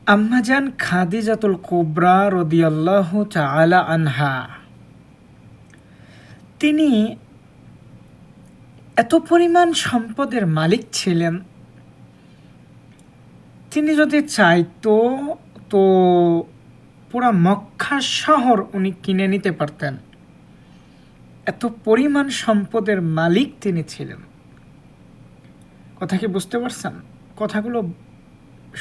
আম্মাজান খাদিজাতুল কুবরা রাদিয়াল্লাহু তাআলা আনহা, তিনি এত পরিমাণ সম্পদের মালিক ছিলেন, তিনি যদি চাইতো তো পুরা মক্কা শহর উনি কিনে নিতে পারতেন। এত পরিমাণ সম্পদের মালিক তিনি ছিলেন। কথা কি বুঝতে পারছেন? কথাগুলো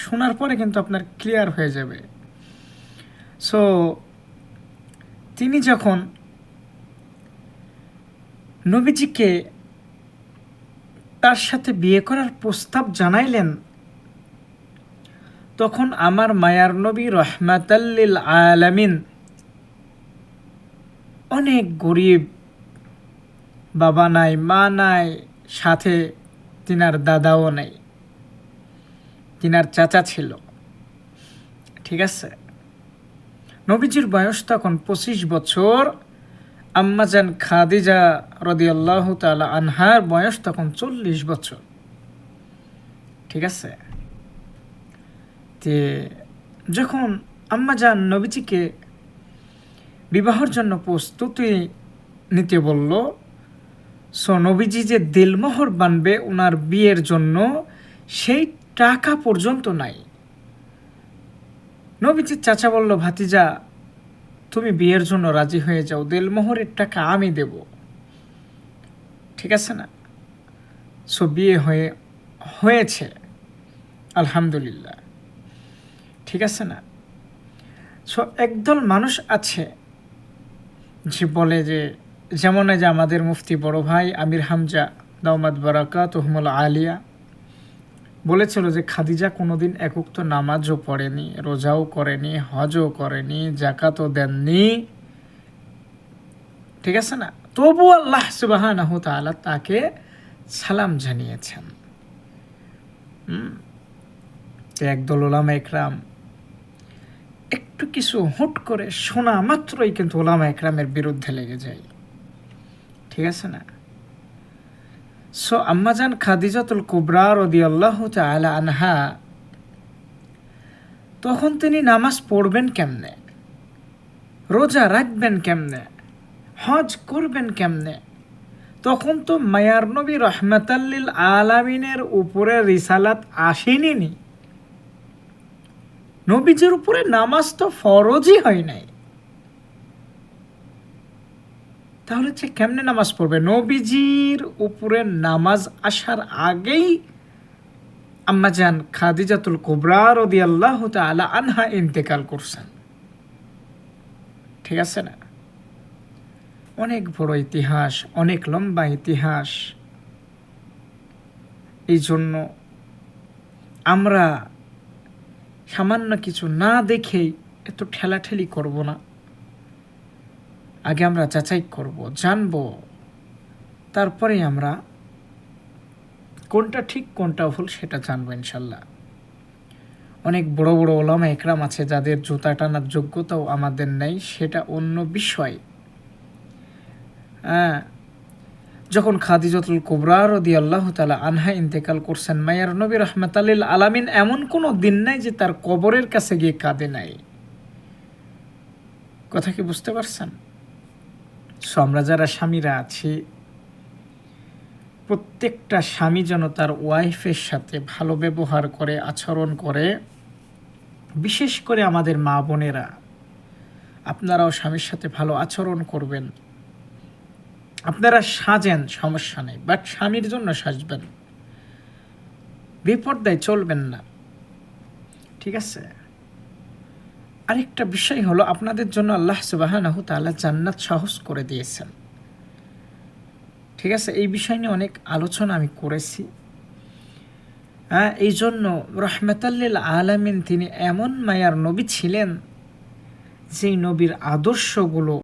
শোনার পরে কিন্তু আপনার ক্লিয়ার হয়ে যাবে। সো তিনি যখন নবীজিকে তার সাথে বিয়ে করার প্রস্তাব জানাইলেন, তখন আমার মায়ার নবী রহমাতাল্লিল আলামিন, অনেক গরিব, বাবা নাই, মা নাই, সাথে তিনার দাদাও নেই, তিনার চাচা ছিল। ঠিক আছে, নবীজির বয়স তখন 25 বছর, আম্মাজান খাদিজা রাদিয়াল্লাহু তাআলা আনহার বয়স তখন 40 বছর। ঠিক আছে, তে যখন আম্মাজান নবীজিকে বিবাহের জন্য প্রস্তুতি নিতে বলল, সো নবীজি যে দিলমোহর বানবে ওনার বিয়ের জন্য, সেই টাকা পর্যন্ত নাই। নবীজির চাচা বলল, ভাতিজা তুমি বিয়ের জন্য রাজি হয়ে যাও, দিলমোহরের টাকা আমি দেব। ঠিক আছে না? সো বিয়ে হয়েছে আলহামদুলিল্লাহ। ঠিক আছে না? সো একদল মানুষ আছে যে বলে যে, যেমন যে আমাদের মুফতি বড় ভাই আমির হামজা দাওমাত বারাকাতুহুমুল আলিয়া বলেছিল যে খাদিজা কোনোদিন একক তো নামাজও পড়েনি, রোজাও করেনি, হজও করেনি, জাকাতও দেননি। ঠিক আছে না? তবু আল্লাহ সুবহানাহু তাআলা তাকে সালাম জানিয়েছেন। একদল উলামা ইকরাম একটু কিছু হুট করে শোনা মাত্রই কিন্তু উলামা ইকরামের বিরুদ্ধে লেগে যায়। ঠিক আছে না? সো আম্মাজান খাদিজাতুল কুবরা রাদিয়াল্লাহু তাআলা আনহা, তখন তিনি নামাজ পড়বেন কেমনে, রোজা রাখবেন কেমনে, হজ করবেন কেমনে? তখন তো মায়ার নবী রহমাতাল্লিল আলামিনের উপরে রিসালাত আসেনি। নবীজির উপরে নামাজ তো ফরজই হয় নাই। তাহলে সে কেমনে নামাজ পড়বে? নবীজির উপরে নামাজ আসার আগেই আম্মাজান খাদিজাতুল কুবরা রাদিয়াল্লাহু তাআলা আনহা ইন্তেকাল করছেন। ঠিক আছে না? অনেক বড় ইতিহাস, অনেক লম্বা ইতিহাস। এই জন্য আমরা সামান্য কিছু না দেখেই এত ঠেলাঠেলি করব না। আগে আমরা যাচাই করব, জানব, তারপরে আমরা কোনটা ঠিক কোনটা ভুল সেটা জানবো ইনশাল্লাহ। অনেক বড় বড় ওলামা একরাম আছে যাদের জুতা টানার যোগ্যতাও আমাদের নেই, সেটা অন্য বিষয়। যখন খাদিজাতুল কুবরা রাদিয়াল্লাহু তাআলা আনহা ইন্তেকাল করছেন, মায়ার নবী রাহমাতাল্লিল আলামিন এমন কোনো দিন নাই যে তার কবরের কাছে গিয়ে কাঁদে নাই। কথা কি বুঝতে পারছেন? সো আমরা যারা স্বামীরা আছি, প্রত্যেকটা স্বামী যেন তার ওয়াইফের সাথে ভালো ব্যবহার করে, আচরণ করে। বিশেষ করে আমাদের মা বোনেরা, আপনারাও স্বামীর সাথে ভালো আচরণ করবেন। আপনারা সাজেন, সমস্যা নেই, বাট স্বামীর জন্য সাজবেন, বেপরদায় চলবেন না। ঠিক আছে? আরেকটা বিষয় হলো, আপনাদের জন্য আল্লাহ সুবহানাহু তাআলা জান্নাত সহজ করে দিয়েছেন। ঠিক আছে? এই বিষয় নিয়ে অনেক আলোচনা আমি করেছি। এই জন্য রহমাতাল্লিল আলামিন তিনি এমন মায়ার নবী ছিলেন, যেই নবীর আদর্শগুলো